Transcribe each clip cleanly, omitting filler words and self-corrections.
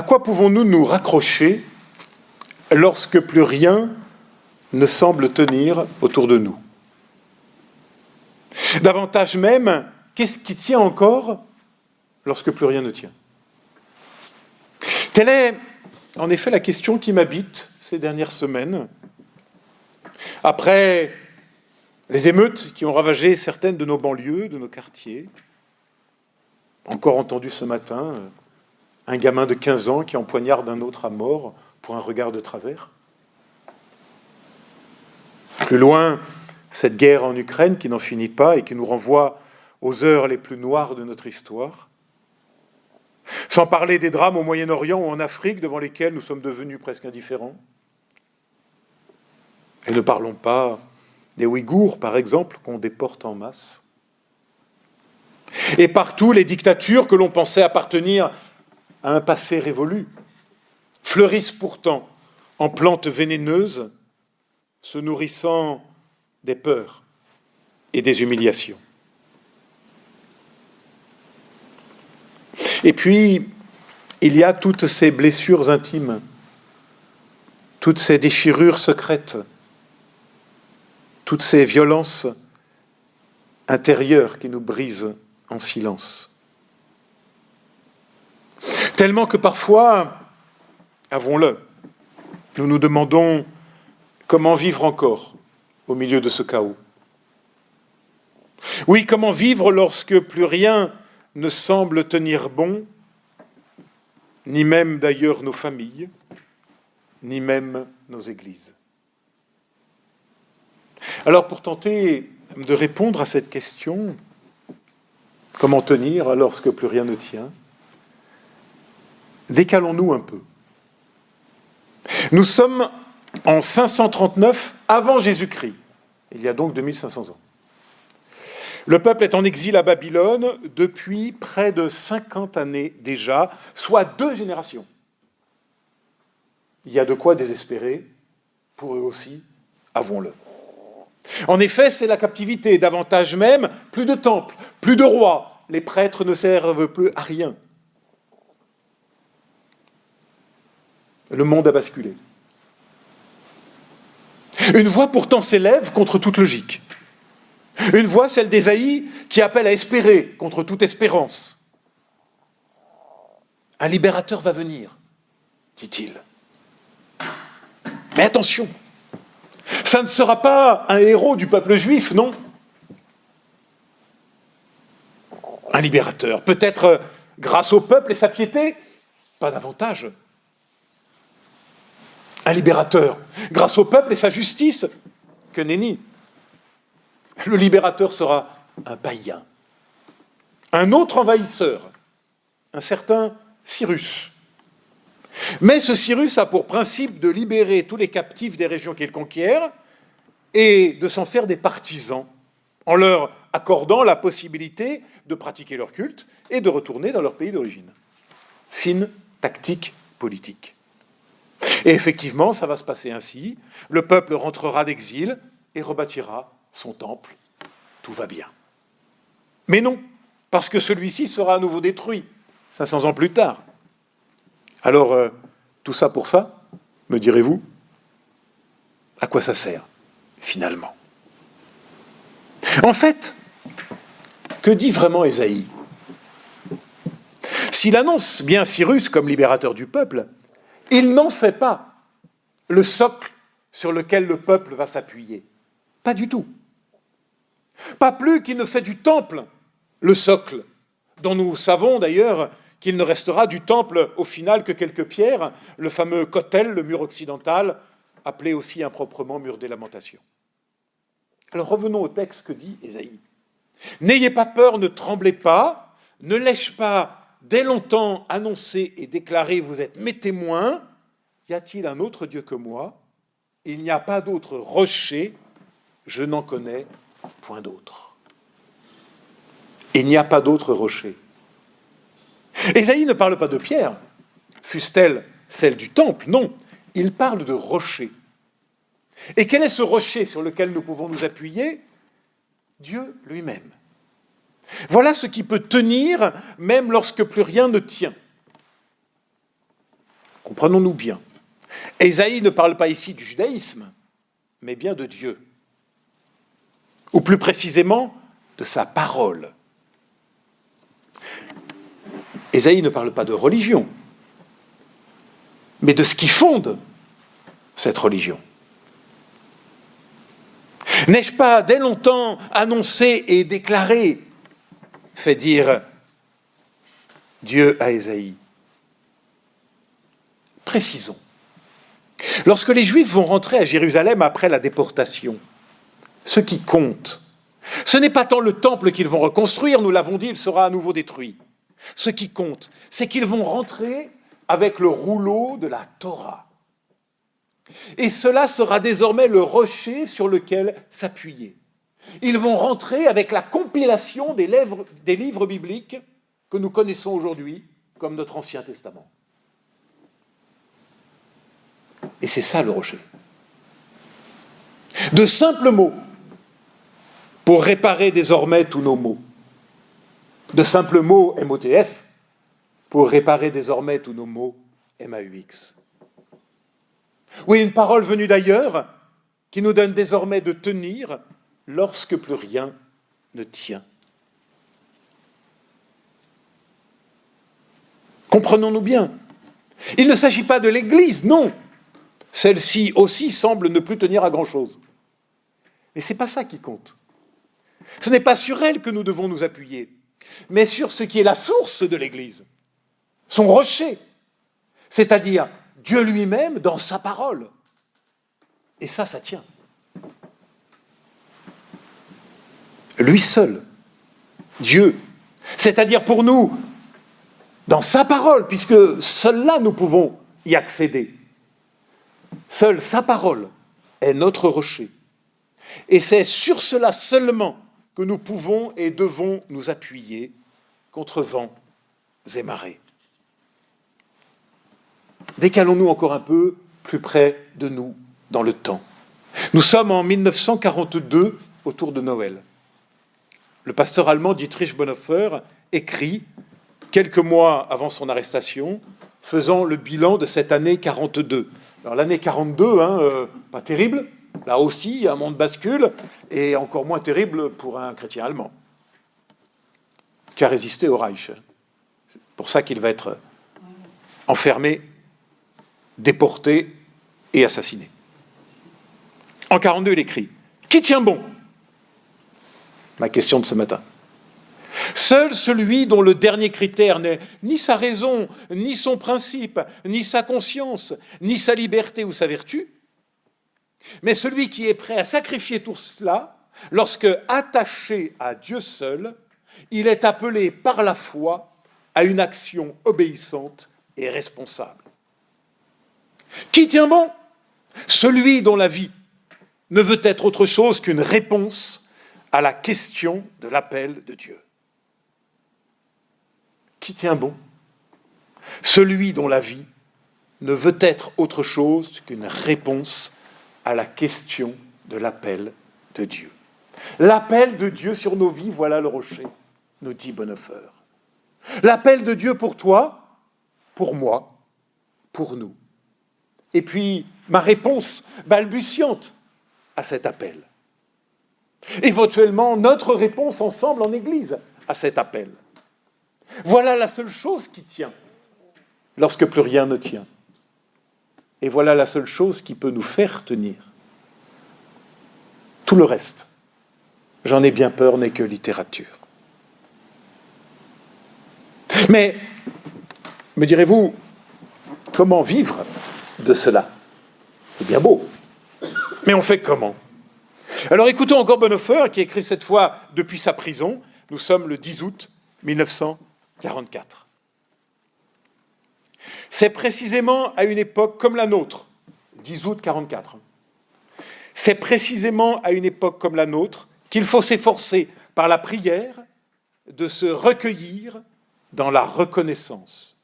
quoi pouvons-nous nous raccrocher lorsque plus rien ne semble tenir autour de nous? Davantage même, qu'est-ce qui tient encore lorsque plus rien ne tient? Telle est en effet la question qui m'habite ces dernières semaines. Après les émeutes qui ont ravagé certaines de nos banlieues, de nos quartiers, encore entendu ce matin, un gamin de 15 ans qui empoignarde un autre à mort pour un regard de travers. Plus loin, cette guerre en Ukraine qui n'en finit pas et qui nous renvoie aux heures les plus noires de notre histoire. Sans parler des drames au Moyen-Orient ou en Afrique devant lesquels nous sommes devenus presque indifférents. Et ne parlons pas des Ouïghours, par exemple, qu'on déporte en masse. Et partout, les dictatures que l'on pensait appartenir à un passé révolu fleurissent pourtant en plantes vénéneuses, se nourrissant des peurs et des humiliations. Et puis, il y a toutes ces blessures intimes, toutes ces déchirures secrètes, toutes ces violences intérieures qui nous brisent en silence. Tellement que parfois, avouons-le, nous nous demandons comment vivre encore au milieu de ce chaos. Oui, comment vivre lorsque plus rien ne semble tenir bon, ni même d'ailleurs nos familles, ni même nos églises. Alors pour tenter de répondre à cette question, comment tenir lorsque plus rien ne tient, décalons-nous un peu. Nous sommes en 539 avant Jésus-Christ, il y a donc 2500 ans. Le peuple est en exil à Babylone depuis près de 50 années déjà, soit 2 générations. Il y a de quoi désespérer, pour eux aussi, avouons-le. En effet, c'est la captivité, davantage même, plus de temples, plus de rois, les prêtres ne servent plus à rien. Le monde a basculé. Une voix pourtant s'élève contre toute logique. Une voix, celle d'Ésaïe, qui appelle à espérer contre toute espérance. Un libérateur va venir, dit-il. Mais attention, ça ne sera pas un héros du peuple juif, non. Un libérateur, peut-être grâce au peuple et sa piété, pas davantage. Un libérateur, grâce au peuple et sa justice, que nenni. Le libérateur sera un païen, un autre envahisseur, un certain Cyrus. Mais ce Cyrus a pour principe de libérer tous les captifs des régions qu'il conquiert et de s'en faire des partisans, en leur accordant la possibilité de pratiquer leur culte et de retourner dans leur pays d'origine. Fine tactique politique. Et effectivement, ça va se passer ainsi. Le peuple rentrera d'exil et rebâtira son temple. Tout va bien. Mais non, parce que celui-ci sera à nouveau détruit, 500 ans plus tard. Alors, tout ça pour ça, me direz-vous? À quoi ça sert, finalement? En fait, que dit vraiment Ésaïe? S'il annonce bien Cyrus comme libérateur du peuple, il n'en fait pas le socle sur lequel le peuple va s'appuyer. Pas du tout. Pas plus qu'il ne fait du temple le socle, dont nous savons d'ailleurs qu'il ne restera du temple au final que quelques pierres, le fameux Kotel, le mur occidental, appelé aussi improprement mur des lamentations. Alors revenons au texte que dit Ésaïe. N'ayez pas peur, ne tremblez pas, ne l'ai-je pas dès longtemps annoncé et déclaré, vous êtes mes témoins, y a-t-il un autre Dieu que moi? Il n'y a pas d'autre rocher, je n'en connais point d'autre. Il n'y a pas d'autre rocher. Ésaïe ne parle pas de pierre, fût-elle celle du temple, non, il parle de rocher. Et quel est ce rocher sur lequel nous pouvons nous appuyer? Dieu lui-même. Voilà ce qui peut tenir même lorsque plus rien ne tient. Comprenons-nous bien. Ésaïe ne parle pas ici du judaïsme, mais bien de Dieu. Ou plus précisément, de sa parole. Ésaïe ne parle pas de religion, mais de ce qui fonde cette religion. N'ai-je pas dès longtemps annoncé et déclaré, fait dire Dieu à Ésaïe? Précisons. Lorsque les Juifs vont rentrer à Jérusalem après la déportation, ce qui compte, ce n'est pas tant le temple qu'ils vont reconstruire, nous l'avons dit, il sera à nouveau détruit. Ce qui compte, c'est qu'ils vont rentrer avec le rouleau de la Torah. Et cela sera désormais le rocher sur lequel s'appuyer. Ils vont rentrer avec la compilation des livres bibliques que nous connaissons aujourd'hui comme notre Ancien Testament. Et c'est ça le rocher. De simples mots pour réparer désormais tous nos maux. De simples mots MOTS pour réparer désormais tous nos mots MAUX. Oui, une parole venue d'ailleurs qui nous donne désormais de tenir lorsque plus rien ne tient. Comprenons-nous bien. Il ne s'agit pas de l'Église, non. Celle-ci aussi semble ne plus tenir à grand-chose. Mais ce n'est pas ça qui compte. Ce n'est pas sur elle que nous devons nous appuyer, mais sur ce qui est la source de l'Église, son rocher, c'est-à-dire Dieu lui-même dans sa parole. Et ça tient. Lui seul, Dieu, c'est-à-dire pour nous, dans sa parole, puisque seul là nous pouvons y accéder. Seule sa parole est notre rocher. Et c'est sur cela seulement que nous pouvons et devons nous appuyer contre vents et marées. Décalons-nous encore un peu plus près de nous dans le temps. Nous sommes en 1942, autour de Noël. Le pasteur allemand Dietrich Bonhoeffer écrit, quelques mois avant son arrestation, faisant le bilan de cette année 42. Alors l'année 42, pas terrible, là aussi, un monde bascule, et encore moins terrible pour un chrétien allemand, qui a résisté au Reich. C'est pour ça qu'il va être enfermé, déporté et assassiné. En 42, il écrit « Qui tient bon ?» Ma question de ce matin. Seul celui dont le dernier critère n'est ni sa raison, ni son principe, ni sa conscience, ni sa liberté ou sa vertu, mais celui qui est prêt à sacrifier tout cela, lorsque, attaché à Dieu seul, il est appelé par la foi à une action obéissante et responsable. Qui tient bon ? Celui dont la vie ne veut être autre chose qu'une réponse à la question de l'appel de Dieu. Qui tient bon ? Celui dont la vie ne veut être autre chose qu'une réponse à la question de l'appel de Dieu. L'appel de Dieu sur nos vies, voilà le rocher, nous dit Bonhoeffer. L'appel de Dieu pour toi, pour moi, pour nous. Et puis, ma réponse balbutiante à cet appel. Éventuellement, notre réponse ensemble en Église à cet appel. Voilà la seule chose qui tient lorsque plus rien ne tient. Et voilà la seule chose qui peut nous faire tenir. Tout le reste, j'en ai bien peur, n'est que littérature. Mais, me direz-vous, comment vivre de cela ? C'est bien beau. Mais on fait comment ? Alors écoutons encore Bonhoeffer, qui écrit cette fois depuis sa prison. Nous sommes le 10 août 1944. C'est précisément à une époque comme la nôtre, 10 août 1944, c'est précisément à une époque comme la nôtre qu'il faut s'efforcer par la prière de se recueillir dans la reconnaissance.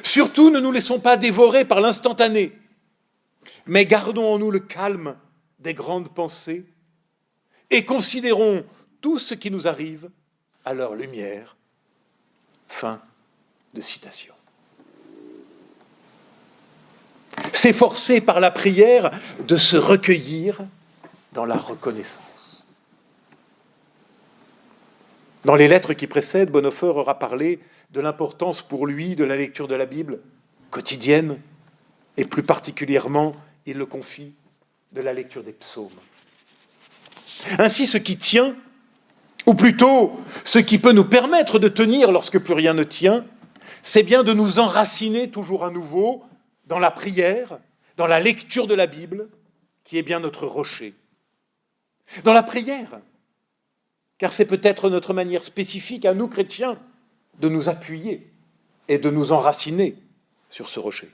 Surtout, ne nous laissons pas dévorer par l'instantané, mais gardons en nous le calme des grandes pensées et considérons tout ce qui nous arrive à leur lumière. Fin de citation. s'efforcer par la prière de se recueillir dans la reconnaissance. Dans les lettres qui précèdent, Bonhoeffer aura parlé de l'importance pour lui de la lecture de la Bible quotidienne, et plus particulièrement, il le confie, de la lecture des psaumes. Ainsi, ce qui tient, ou plutôt ce qui peut nous permettre de tenir lorsque plus rien ne tient, c'est bien de nous enraciner toujours à nouveau dans la prière, dans la lecture de la Bible, qui est bien notre rocher. Dans la prière, car c'est peut-être notre manière spécifique à nous, chrétiens, de nous appuyer et de nous enraciner sur ce rocher.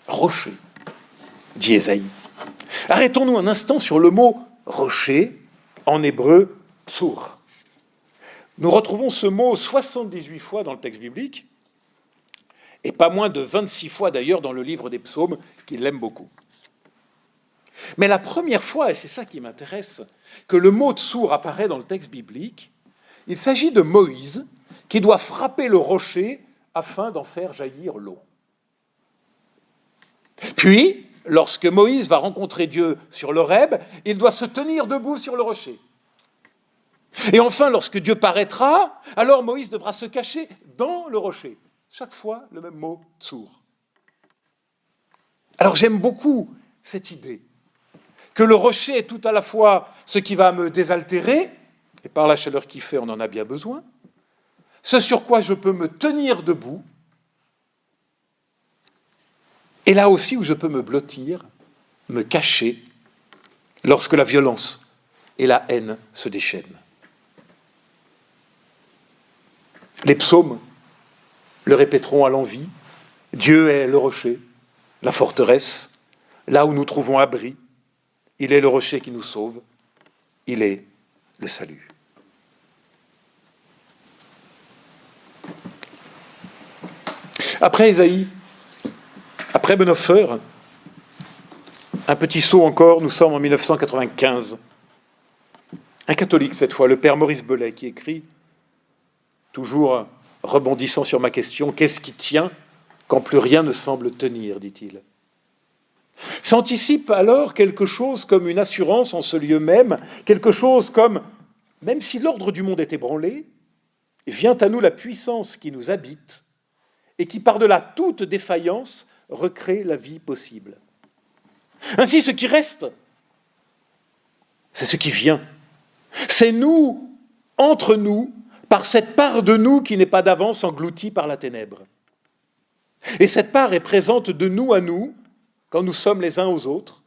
Rocher, dit Ésaïe. Arrêtons-nous un instant sur le mot rocher, en hébreu tsur. Nous retrouvons ce mot 78 fois dans le texte biblique, et pas moins de 26 fois d'ailleurs dans le livre des psaumes, qu'il aime beaucoup. Mais la première fois, et c'est ça qui m'intéresse, que le mot tsur apparaît dans le texte biblique, il s'agit de Moïse qui doit frapper le rocher afin d'en faire jaillir l'eau. Puis, lorsque Moïse va rencontrer Dieu sur l'Horeb, il doit se tenir debout sur le rocher. Et enfin, lorsque Dieu paraîtra, alors Moïse devra se cacher dans le rocher. Chaque fois, le même mot, tsur. Alors j'aime beaucoup cette idée que le rocher est tout à la fois ce qui va me désaltérer, et par la chaleur qu'il fait, on en a bien besoin, ce sur quoi je peux me tenir debout, et là aussi où je peux me blottir, me cacher, lorsque la violence et la haine se déchaînent. Les psaumes le répéteront à l'envi, Dieu est le rocher, la forteresse, là où nous trouvons abri, il est le rocher qui nous sauve, il est le salut. Après Ésaïe, après Bonhoeffer, un petit saut encore, nous sommes en 1995. Un catholique cette fois, le père Maurice Belay, qui écrit, toujours rebondissant sur ma question, qu'est-ce qui tient quand plus rien ne semble tenir, dit-il. S'anticipe alors quelque chose comme une assurance en ce lieu même, quelque chose comme, même si l'ordre du monde est ébranlé, vient à nous la puissance qui nous habite et qui, par-delà toute défaillance, recrée la vie possible. Ainsi, ce qui reste, c'est ce qui vient. C'est nous, entre nous, par cette part de nous qui n'est pas d'avance engloutie par la ténèbre. Et cette part est présente de nous à nous, quand nous sommes les uns aux autres,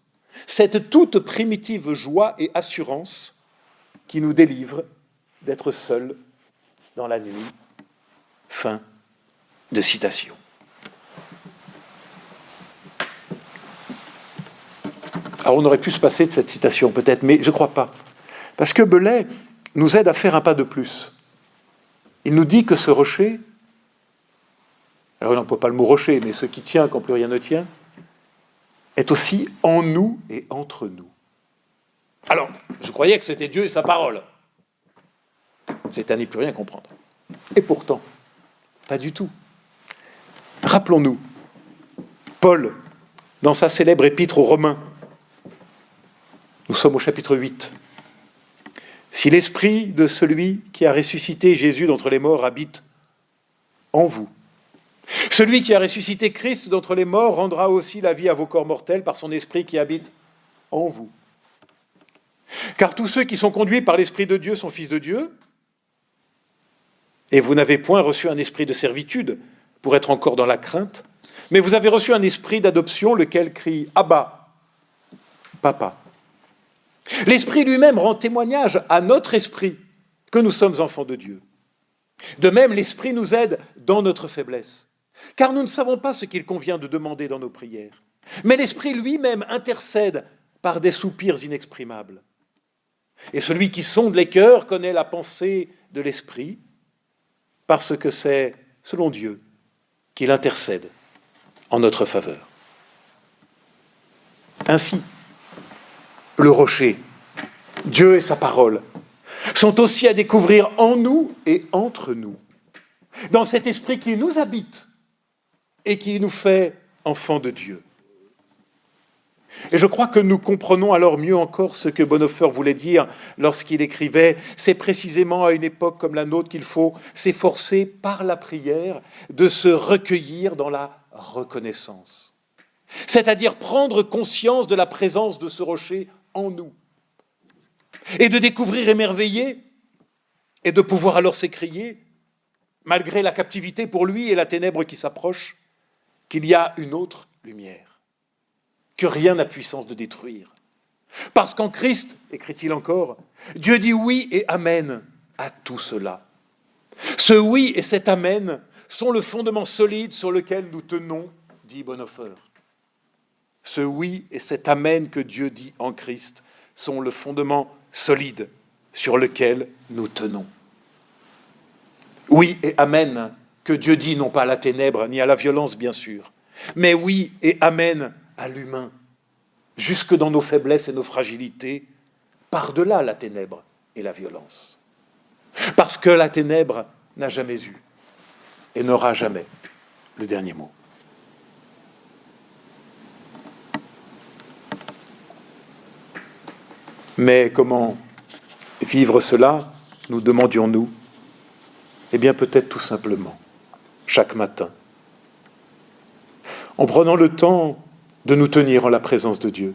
cette toute primitive joie et assurance qui nous délivre d'être seuls dans la nuit. Fin de citation. Alors on aurait pu se passer de cette citation peut-être, mais je ne crois pas. Parce que Belay nous aide à faire un pas de plus. Il nous dit que ce rocher, alors on n'emploie pas le mot rocher, mais ce qui tient quand plus rien ne tient, est aussi en nous et entre nous. Alors, je croyais que c'était Dieu et sa parole. C'est à n'y plus rien comprendre. Et pourtant, pas du tout. Rappelons-nous, Paul, dans sa célèbre épître aux Romains, nous sommes au chapitre 8. Si l'esprit de celui qui a ressuscité Jésus d'entre les morts habite en vous, celui qui a ressuscité Christ d'entre les morts rendra aussi la vie à vos corps mortels par son esprit qui habite en vous. Car tous ceux qui sont conduits par l'Esprit de Dieu sont fils de Dieu, et vous n'avez point reçu un esprit de servitude pour être encore dans la crainte, mais vous avez reçu un esprit d'adoption, lequel crie « Abba, Papa ». L'Esprit lui-même rend témoignage à notre esprit que nous sommes enfants de Dieu. De même, l'Esprit nous aide dans notre faiblesse, car nous ne savons pas ce qu'il convient de demander dans nos prières. Mais l'Esprit lui-même intercède par des soupirs inexprimables. Et celui qui sonde les cœurs connaît la pensée de l'Esprit, parce que c'est, selon Dieu, qu'il intercède en notre faveur. Ainsi, le rocher, Dieu et sa parole, sont aussi à découvrir en nous et entre nous, dans cet esprit qui nous habite et qui nous fait enfants de Dieu. Et je crois que nous comprenons alors mieux encore ce que Bonhoeffer voulait dire lorsqu'il écrivait « C'est précisément à une époque comme la nôtre qu'il faut s'efforcer par la prière de se recueillir dans la reconnaissance. » C'est-à-dire prendre conscience de la présence de ce rocher en nous et de découvrir émerveillé et de pouvoir alors s'écrier, malgré la captivité pour lui et la ténèbre qui s'approche, qu'il y a une autre lumière, que rien n'a puissance de détruire. Parce qu'en Christ, écrit-il encore, Dieu dit oui et amen à tout cela. Ce oui et cet amen sont le fondement solide sur lequel nous tenons, dit Bonhoeffer. Ce oui et cet amen que Dieu dit en Christ sont le fondement solide sur lequel nous tenons. Oui et amen que Dieu dit non pas à la ténèbre ni à la violence bien sûr, mais oui et amen à l'humain, jusque dans nos faiblesses et nos fragilités, par-delà la ténèbre et la violence. Parce que la ténèbre n'a jamais eu et n'aura jamais le dernier mot. Mais comment vivre cela, nous demandions-nous? Eh bien peut-être tout simplement, chaque matin, en prenant le temps de nous tenir en la présence de Dieu.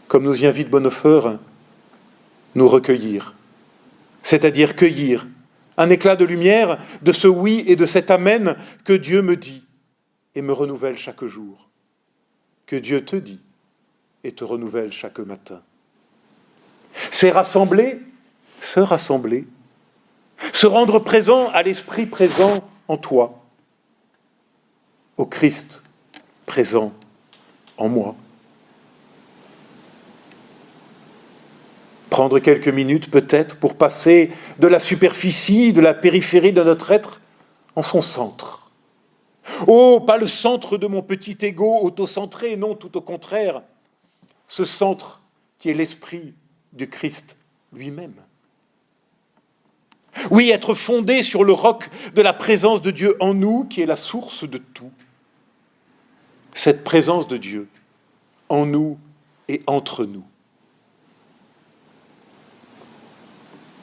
Comme nous y invite Bonhoeffer, nous recueillir, c'est-à-dire cueillir un éclat de lumière de ce oui et de cet amen que Dieu me dit et me renouvelle chaque jour, que Dieu te dit et te renouvelle chaque matin. C'est rassembler, se rassembler, se rendre présent à l'Esprit présent en toi, au Christ présent en moi. Prendre quelques minutes peut-être pour passer de la superficie, de la périphérie de notre être en son centre. Oh, pas le centre de mon petit ego autocentré, non, tout au contraire, ce centre qui est l'esprit du Christ lui-même. Oui, être fondé sur le roc de la présence de Dieu en nous, qui est la source de tout. Cette présence de Dieu en nous et entre nous.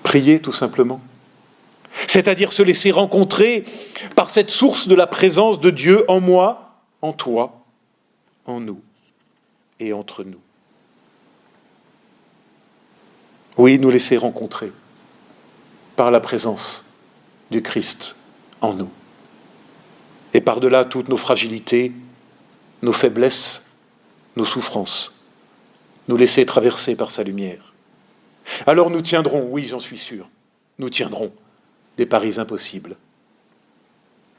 Prier tout simplement. C'est-à-dire se laisser rencontrer par cette source de la présence de Dieu en moi, en toi, en nous et entre nous. Oui, nous laisser rencontrer par la présence du Christ en nous. Et par-delà toutes nos fragilités, nos faiblesses, nos souffrances, nous laisser traverser par sa lumière. Alors nous tiendrons, oui, j'en suis sûr, nous tiendrons des paris impossibles.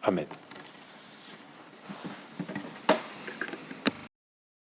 Amen.